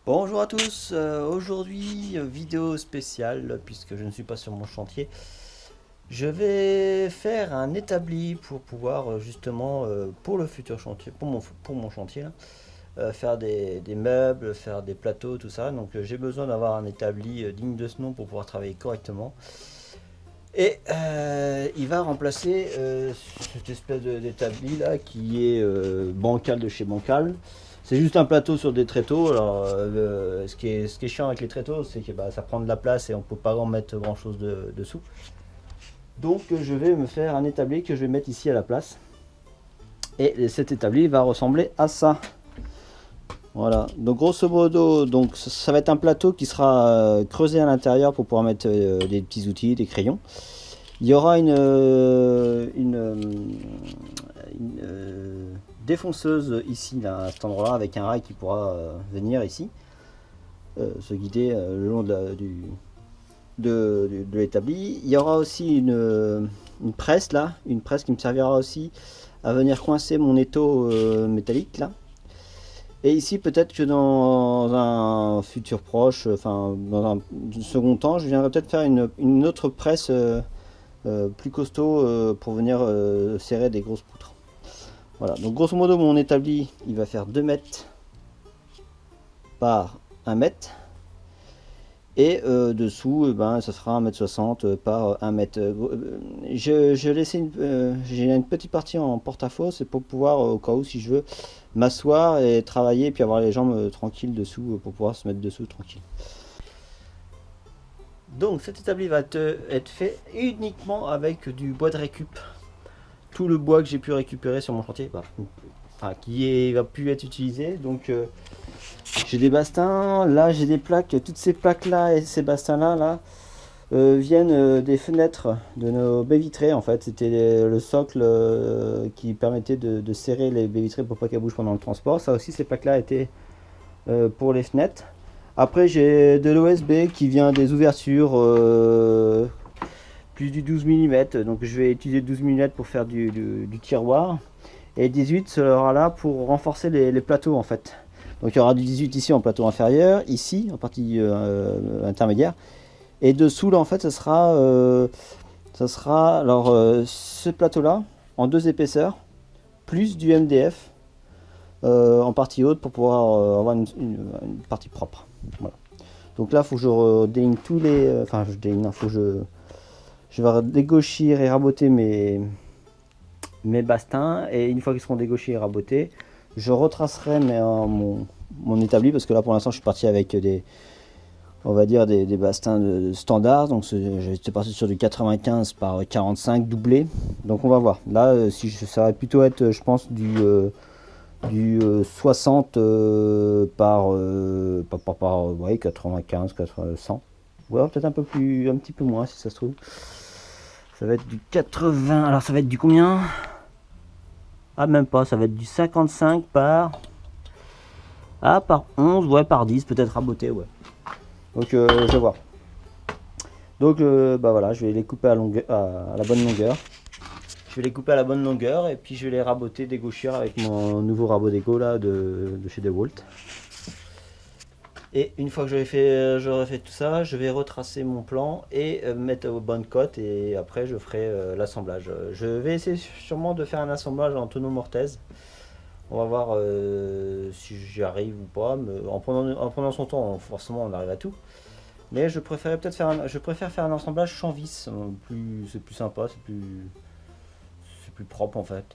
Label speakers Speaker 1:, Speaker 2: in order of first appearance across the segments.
Speaker 1: Bonjour à tous, aujourd'hui vidéo spéciale puisque je ne suis pas sur mon chantier. Je vais faire un établi pour pouvoir justement pour le futur chantier, pour mon chantier là, faire des meubles, faire des plateaux, tout ça. Donc j'ai besoin d'avoir un établi digne de ce nom pour pouvoir travailler correctement. Et il va remplacer cette espèce d'établi là qui est bancal de chez Bancal. C'est juste un plateau sur des tréteaux. Alors, ce qui est chiant avec les tréteaux, c'est que ça prend de la place et on peut pas en mettre grand chose dessous. Donc, je vais me faire un établi que je vais mettre ici à la place. Et cet établi va ressembler à ça. Voilà. Donc, grosso modo, donc ça va être un plateau qui sera creusé à l'intérieur pour pouvoir mettre des petits outils, des crayons. Il y aura une défonceuse ici, là, à cet endroit-là, avec un rail qui pourra venir ici, se guider le long de l'établi. Il y aura aussi une presse là, une presse qui me servira aussi à venir coincer mon étau métallique là. Et ici, peut-être que dans un futur proche, enfin dans un second temps, je viendrai peut-être faire une autre presse plus costaud pour venir serrer des grosses poutres. Voilà, donc grosso modo mon établi il va faire 2 mètres par 1 mètre et dessous ça sera 1,60 m par 1 mètre. Je laissais j'ai une petite partie en porte-à-faux, c'est pour pouvoir au cas où si je veux m'asseoir et travailler et puis avoir les jambes tranquilles dessous pour pouvoir se mettre dessous tranquille. Donc cet établi va être fait uniquement avec du bois de récup. Tout le bois que j'ai pu récupérer sur mon chantier, va pu être utilisé. Donc j'ai des bastins, là j'ai des plaques, toutes ces plaques là et ces bastins là, viennent des fenêtres de nos baies vitrées. En fait c'était le socle qui permettait de serrer les baies vitrées pour pas qu'elles bougent pendant le transport. Ça aussi, ces plaques là étaient pour les fenêtres. Après j'ai de l'OSB qui vient des ouvertures plus du 12 mm, donc je vais utiliser 12 mm pour faire du tiroir, et 18 sera là pour renforcer les plateaux en fait. Donc il y aura du 18 ici en plateau inférieur, ici en partie intermédiaire, et dessous là en fait ça sera alors ce plateau là en 2 épaisseurs plus du MDF en partie haute pour pouvoir avoir une partie propre. Voilà. Donc là il faut que je déligne tous les faut que je vais dégauchir et raboter mes bastins, et une fois qu'ils seront dégauchés et rabotés, je retracerai mon établi, parce que là pour l'instant je suis parti avec on va dire des bastins de standard, donc j'étais parti sur du 95 par 45 doublé. Donc on va voir là si ça va plutôt être je pense du 60 par 95 100, ou alors peut-être un petit peu moins si ça se trouve. Ça va être du 80. Alors ça va être du combien? Ah, même pas, ça va être du 55 par... Ah, par 11, ouais, par 10, peut-être raboté, ouais. Donc je vais voir. Donc voilà, je vais les couper à la bonne longueur. Je vais les couper à la bonne longueur et puis je vais les raboter, dégauchir avec mon nouveau rabot d'égo là de chez DeWalt. Et une fois que j'aurai fait tout ça, je vais retracer mon plan et mettre aux bonnes cotes, et après je ferai l'assemblage. Je vais essayer sûrement de faire un assemblage en tonneau mortaise. On va voir si j'y arrive ou pas. Mais en prenant son temps, forcément on arrive à tout. Mais je préfère faire un assemblage sans vis. C'est plus sympa, c'est plus propre en fait.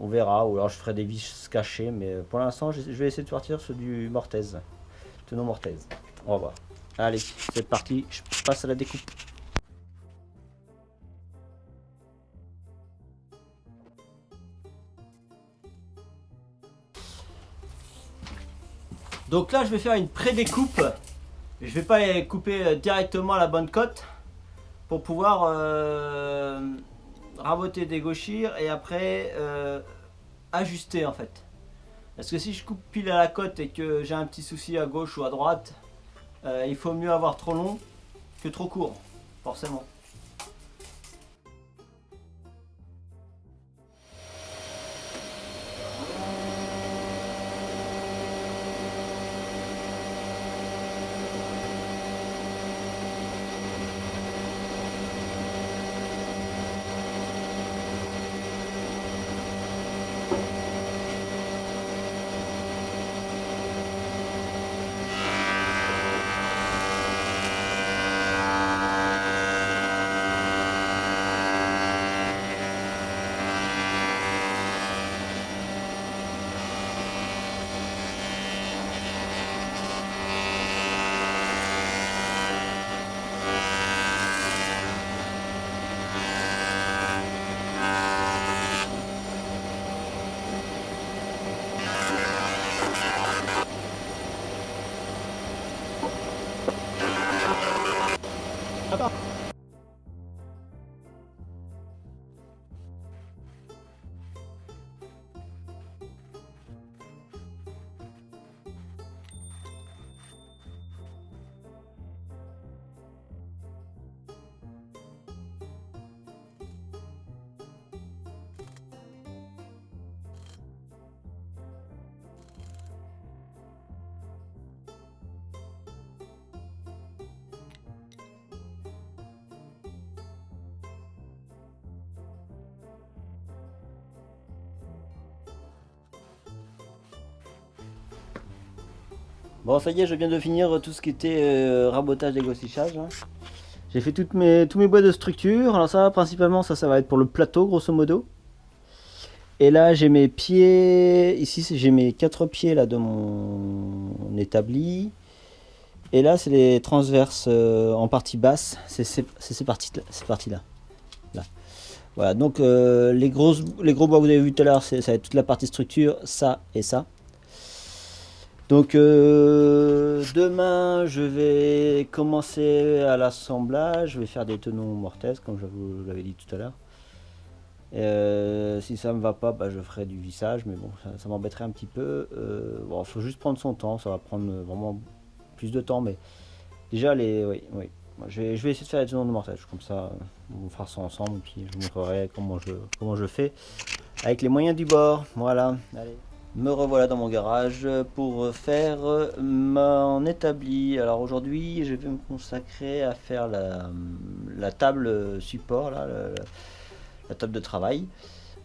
Speaker 1: On verra, ou alors je ferai des vis cachées, mais pour l'instant je vais essayer de partir sur du mortaise. Tonneau mortaise. On va voir. Allez, c'est parti, je passe à la découpe. Donc là, je vais faire une pré-découpe. Je vais pas les couper directement à la bonne cote pour pouvoir raboter, dégauchir et après ajuster en fait. Parce que si je coupe pile à la cote et que j'ai un petit souci à gauche ou à droite, il faut mieux avoir trop long que trop court, forcément. Bon, ça y est, je viens de finir tout ce qui était rabotage, dégossissage, hein. J'ai fait tous mes bois de structure. Alors ça, principalement, ça va être pour le plateau, grosso modo. Et là, j'ai mes pieds. Ici, j'ai mes 4 pieds là de mon établi. Et là, c'est les transverses en partie basse. C'est ces parties-là. Là. Voilà, donc les gros bois que vous avez vu tout à l'heure, ça va être toute la partie structure, ça et ça. Donc demain, je vais commencer à l'assemblage. Je vais faire des tenons mortaises, comme je vous l'avais dit tout à l'heure. Si ça me va pas, bah, je ferai du vissage, mais bon, ça m'embêterait un petit peu. Bon, faut juste prendre son temps, ça va prendre vraiment plus de temps, mais déjà oui. Je vais essayer de faire des tenons de mortage, comme ça, on fera ça ensemble, et puis je vous montrerai comment je fais avec les moyens du bord. Voilà, allez. Me revoilà dans mon garage pour faire mon établi. Alors aujourd'hui, je vais me consacrer à faire la table support, là, la table de travail.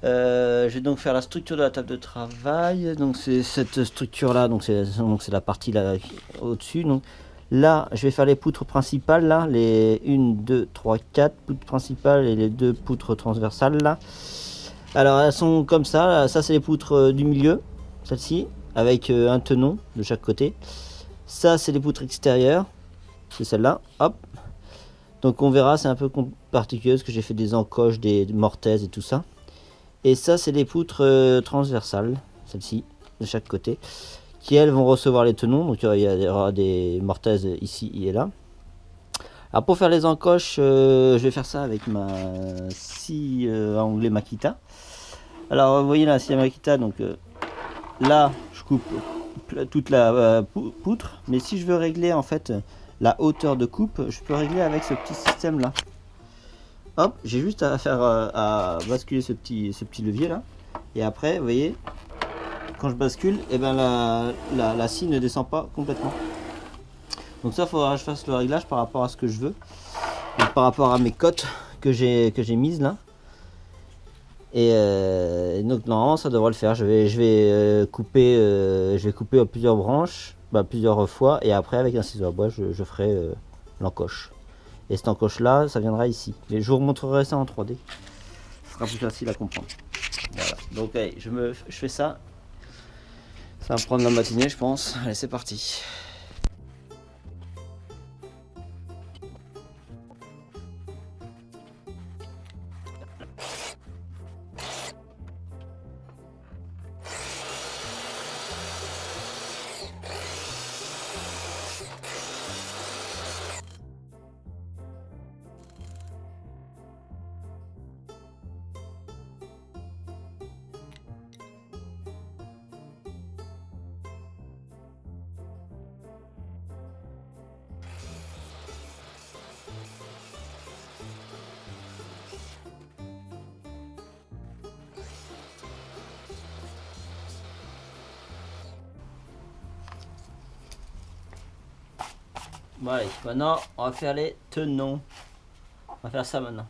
Speaker 1: Je vais donc faire la structure de la table de travail. Donc c'est cette structure là, donc c'est la partie là au-dessus. Donc là, je vais faire les poutres principales là, les 1, 2, 3, 4 poutres principales et les 2 poutres transversales là. Alors elles sont comme ça. Ça c'est les poutres du milieu, celle-ci, avec un tenon de chaque côté. Ça c'est les poutres extérieures, c'est celle-là. Hop. Donc on verra, c'est un peu particulier parce que j'ai fait des encoches, des mortaises et tout ça. Et ça c'est les poutres transversales, celles-ci, de chaque côté, qui elles vont recevoir les tenons. Donc il y aura des mortaises ici et là. Alors pour faire les encoches, je vais faire ça avec ma scie à onglet Makita. Alors vous voyez la scie à Makita, donc là je coupe toute la poutre, mais si je veux régler en fait la hauteur de coupe, je peux régler avec ce petit système là. Hop, j'ai juste à faire à basculer ce petit levier là, et après vous voyez, quand je bascule, et ben la scie ne descend pas complètement. Donc ça, il faudra que je fasse le réglage par rapport à ce que je veux, donc par rapport à mes cotes que j'ai mises là. Et donc normalement ça devrait le faire. Je vais couper plusieurs branches, plusieurs fois, et après avec un ciseau à bois je ferai l'encoche. Et cette encoche là, ça viendra ici. Mais je vous remontrerai ça en 3D. Ce sera plus facile à comprendre. Voilà. Donc allez, je fais ça. Ça va prendre la matinée, je pense. Allez, c'est parti. Bon allez, maintenant on va faire les tenons. On va faire ça maintenant.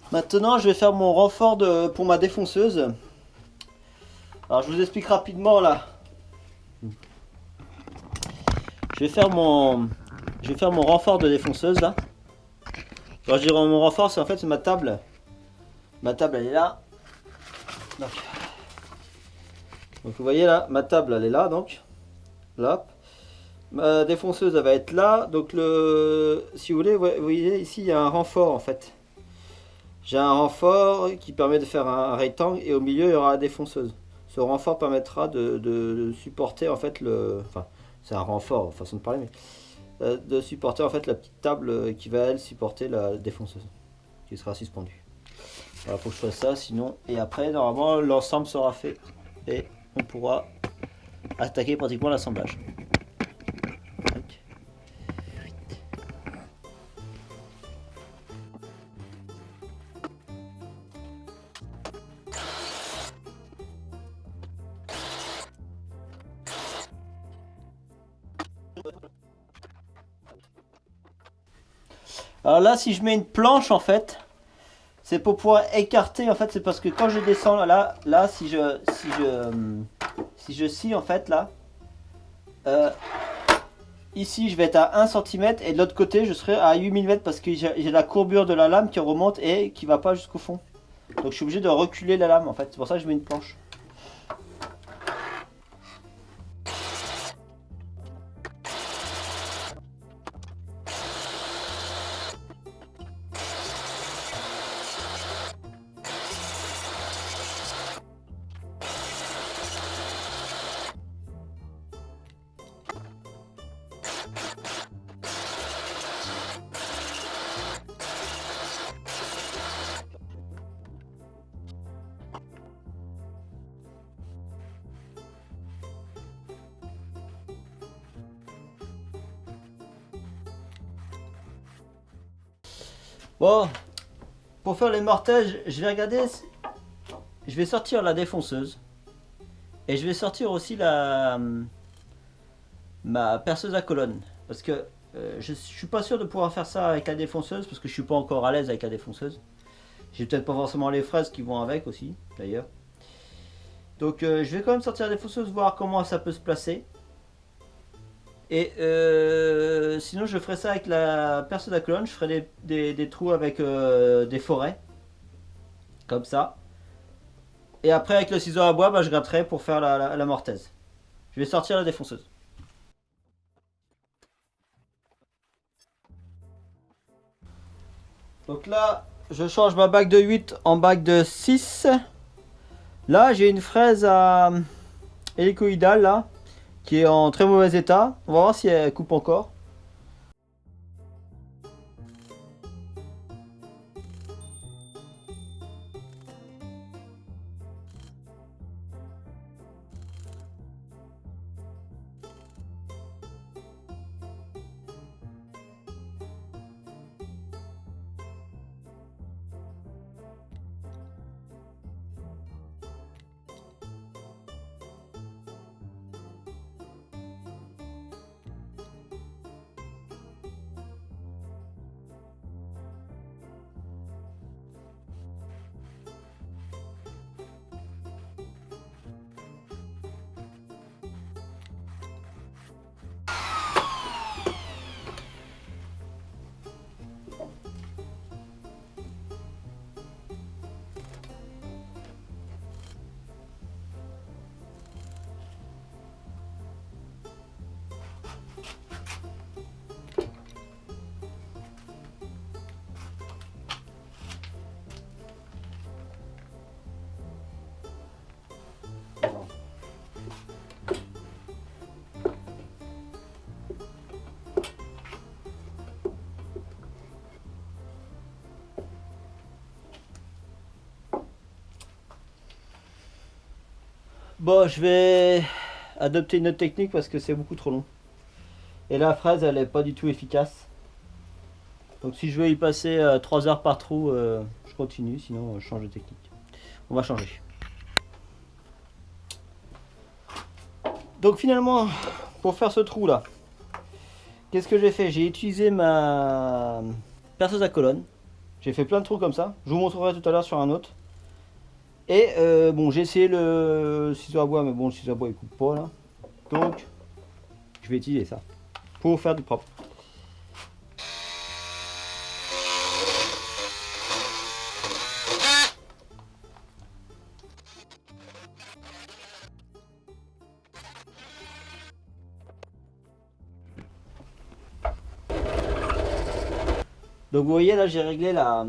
Speaker 1: Maintenant, je vais faire mon renfort pour ma défonceuse. Alors, je vous explique rapidement là. Je vais faire mon renfort de défonceuse là. Quand je dis mon renfort, c'est en fait ma table. Ma table, elle est là. Donc vous voyez là, ma table, elle est là donc. Là. Ma défonceuse, elle va être là. Donc si vous voulez, vous voyez ici, il y a un renfort en fait. J'ai un renfort qui permet de faire un rectangle et au milieu il y aura la défonceuse. Ce renfort permettra de supporter en fait enfin c'est un renfort façon de parler, mais de supporter en fait la petite table qui va elle supporter la défonceuse qui sera suspendue. Voilà, faut que je fasse ça sinon, et après normalement l'ensemble sera fait et on pourra attaquer pratiquement l'assemblage. Alors là, si je mets une planche en fait, c'est pour pouvoir écarter. En fait, c'est parce que quand je descends là, si je scie en fait là, ici je vais être à 1 cm et de l'autre côté je serai à 8 mm parce que j'ai la courbure de la lame qui remonte et qui va pas jusqu'au fond. Donc je suis obligé de reculer la lame en fait. C'est pour ça que je mets une planche. Bon, pour faire les mortages, je vais regarder. Je vais sortir la défonceuse. Et je vais sortir aussi ma perceuse à colonne. Parce que je suis pas sûr de pouvoir faire ça avec la défonceuse. Parce que je suis pas encore à l'aise avec la défonceuse. J'ai peut-être pas forcément les fraises qui vont avec aussi, d'ailleurs. Donc je vais quand même sortir la défonceuse, voir comment ça peut se placer. Et sinon je ferai ça avec la perceuse à colonne. Je ferai des trous avec des forêts. Comme ça. Et après avec le ciseau à bois, bah, je gratterai pour faire la mortaise. Je vais sortir la défonceuse. Donc là, je change ma bague de 8 en bague de 6. Là, j'ai une fraise à hélicoïdale là, qui est en très mauvais état. On va voir si elle coupe encore. Bon, je vais adopter une autre technique parce que c'est beaucoup trop long. Et la fraise, elle est pas du tout efficace. Donc si je veux y passer 3 heures par trou, je continue, sinon je change de technique. On va changer. Donc finalement, pour faire ce trou là, qu'est-ce que j'ai fait? J'ai utilisé ma perceuse à colonne. J'ai fait plein de trous comme ça. Je vous montrerai tout à l'heure sur un autre. Et bon, j'ai essayé le ciseau à bois, mais bon, le ciseau à bois il coupe pas là. Donc, je vais utiliser ça pour faire du propre. Donc vous voyez là, j'ai réglé la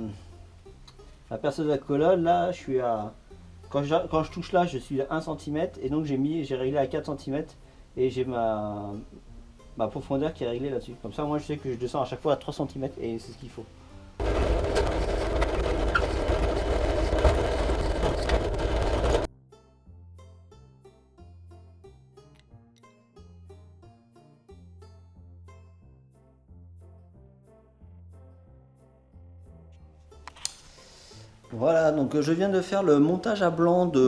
Speaker 1: perceuse à colonne. Là, je suis à quand je touche là, je suis à 1 cm et donc j'ai réglé à 4 cm et j'ai ma profondeur qui est réglée là-dessus. Comme ça, moi, je sais que je descends à chaque fois à 3 cm et c'est ce qu'il faut. Voilà, donc je viens de faire le montage à blanc de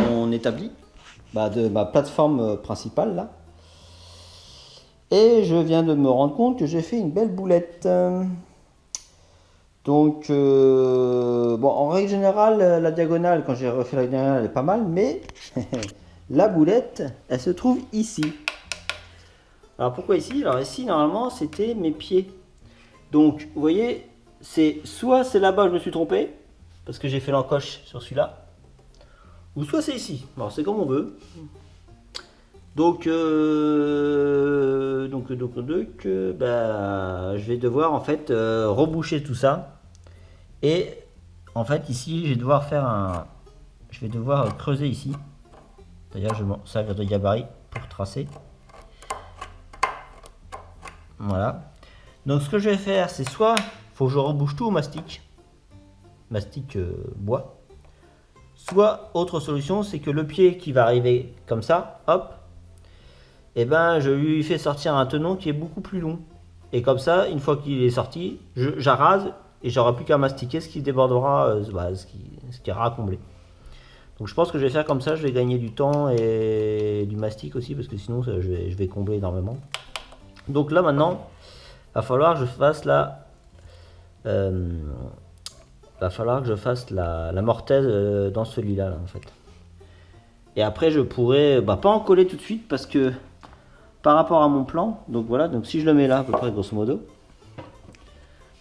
Speaker 1: mon établi, de ma plateforme principale là. Et je viens de me rendre compte que j'ai fait une belle boulette. Donc, bon, en règle générale, la diagonale, quand j'ai refait la diagonale, elle est pas mal, mais la boulette, elle se trouve ici. Alors, pourquoi ici? Alors, ici, normalement, c'était mes pieds. Donc, vous voyez, soit c'est là-bas que je me suis trompé, parce que j'ai fait l'encoche sur celui-là, ou soit c'est ici. Alors, c'est comme on veut. Donc, bah, je vais devoir en fait reboucher tout ça. Et en fait, ici, je vais devoir creuser ici. D'ailleurs, je vais m'en servir de gabarit pour tracer. Voilà. Donc, ce que je vais faire, c'est soit faut que je rebouche tout au mastic, bois. Soit autre solution, c'est que le pied qui va arriver comme ça, hop, et ben je lui fais sortir un tenon qui est beaucoup plus long. Et comme ça, une fois qu'il est sorti, j'arrase et j'aurai plus qu'à mastiquer ce qui débordera, ce qui ira à combler. Donc je pense que je vais faire comme ça, je vais gagner du temps et du mastic aussi, parce que sinon je vais combler énormément. Donc là maintenant, va falloir que je fasse la mortaise dans celui-là en fait. Et après je pourrais pas en coller tout de suite parce que par rapport à mon plan, donc voilà, donc si je le mets là à peu près grosso modo,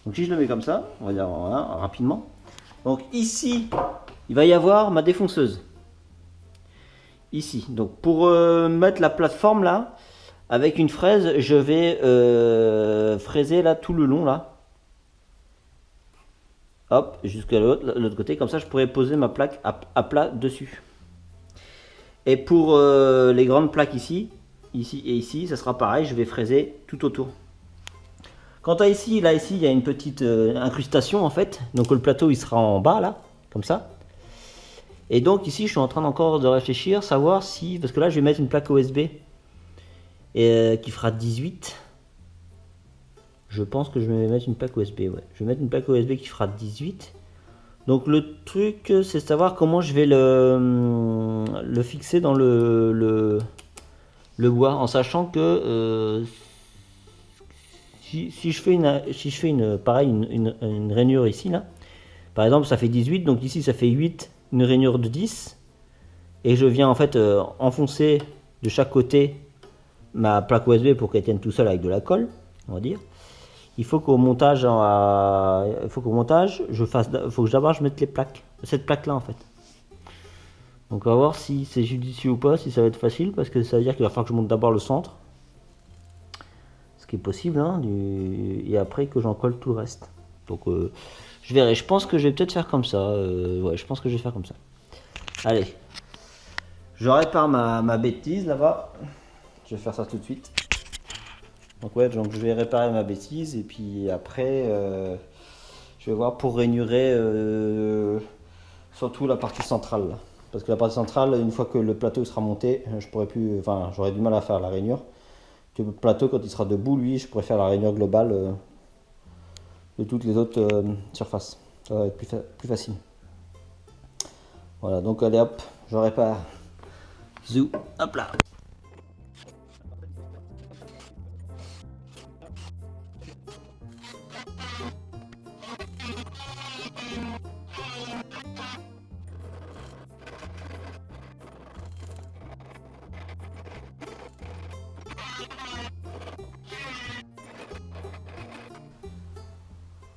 Speaker 1: donc si je le mets comme ça, on va dire voilà, rapidement, donc ici il va y avoir ma défonceuse ici. Donc pour mettre la plateforme là avec une fraise, je vais fraiser là tout le long là, hop, jusqu'à l'autre côté, comme ça je pourrais poser ma plaque à plat dessus. Et pour les grandes plaques ici et ici, ça sera pareil, je vais fraiser tout autour. Quant à ici, il y a une petite incrustation en fait, donc le plateau il sera en bas là, comme ça. Et donc ici, je suis en train encore de réfléchir, savoir si, parce que là je vais mettre une plaque USB qui fera 18. Je pense que je vais mettre une plaque USB, ouais. Je vais mettre une plaque USB qui fera 18. Donc le truc, c'est savoir comment je vais le fixer dans le bois, en sachant que si je fais une rainure ici là, par exemple ça fait 18, donc ici ça fait 8, une rainure de 10, et je viens en fait enfoncer de chaque côté ma plaque USB pour qu'elle tienne tout seul avec de la colle, on va dire. Il faut qu'au montage, d'abord je mette les plaques, cette plaque là en fait. Donc on va voir si c'est judicieux ou pas, si ça va être facile, parce que ça veut dire qu'il va falloir que je monte d'abord le centre, ce qui est possible, hein, et après que j'en colle tout le reste. Donc je verrai, je pense que je vais peut-être faire comme ça, ouais, je pense que je vais faire comme ça. Allez, je répare ma bêtise là-bas, je vais faire ça tout de suite. Donc ouais, donc je vais réparer ma bêtise et puis après je vais voir pour rainurer surtout la partie centrale là. Parce que la partie centrale, une fois que le plateau sera monté, j'aurai du mal à faire la rainure. Que le plateau, quand il sera debout, lui, je pourrais faire la rainure globale de toutes les autres surfaces. Ça va être plus facile. Voilà, donc allez hop, je répare. Zou, hop là.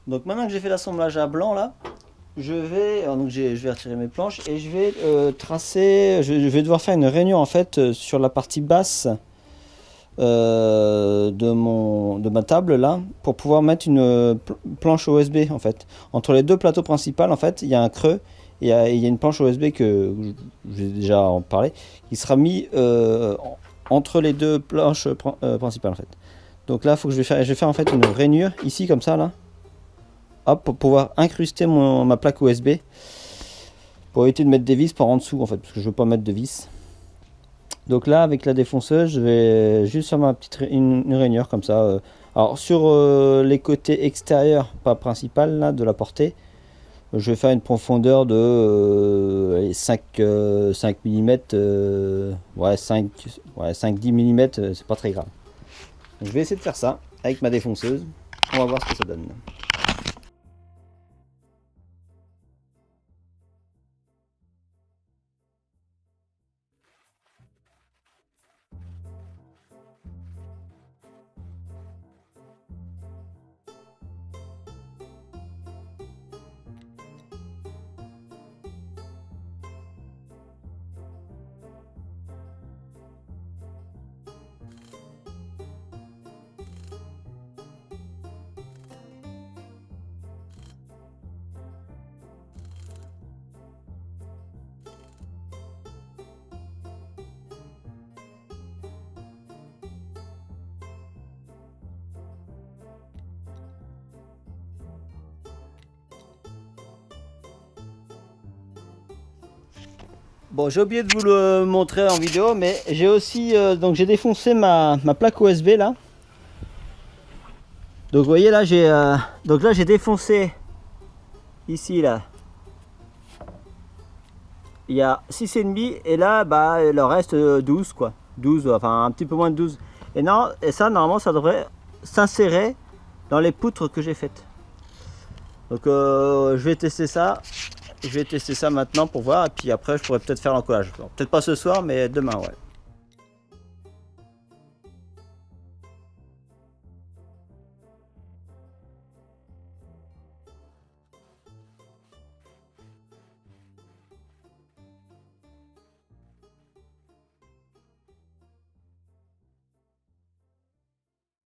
Speaker 1: Donc maintenant que j'ai fait l'assemblage à blanc là, je vais retirer mes planches et je vais je vais devoir faire une rainure en fait sur la partie basse de ma table là, pour pouvoir mettre une planche USB en fait. Entre les deux plateaux principaux en fait, il y a un creux et il y a une planche USB que j'ai déjà en parlé, qui sera mis entre les deux planches principales en fait. Donc là, faut que je vais faire en fait une rainure ici comme ça là. Hop, pour pouvoir incruster ma plaque USB, pour éviter de mettre des vis par en dessous en fait, parce que je veux pas mettre de vis. Donc là, avec la défonceuse, je vais juste faire une rainure comme ça. Alors sur les côtés extérieurs, pas principal là, de la portée, je vais faire une profondeur de 5 mm, 5-10 mm, c'est pas très grave. Donc, je vais essayer de faire ça avec ma défonceuse. On va voir ce que ça donne. Bon, j'ai oublié de vous le montrer en vidéo, mais j'ai aussi donc j'ai défoncé ma plaque USB là. Donc vous voyez là j'ai défoncé ici là. Il y a 6,5 et là bah il en reste 12 quoi. 12, enfin un petit peu moins de 12. Et non, et ça normalement ça devrait s'insérer dans les poutres que j'ai faites. Donc je vais tester ça. Je vais tester ça maintenant pour voir et puis après je pourrais peut-être faire l'encollage. Peut-être pas ce soir mais demain ouais.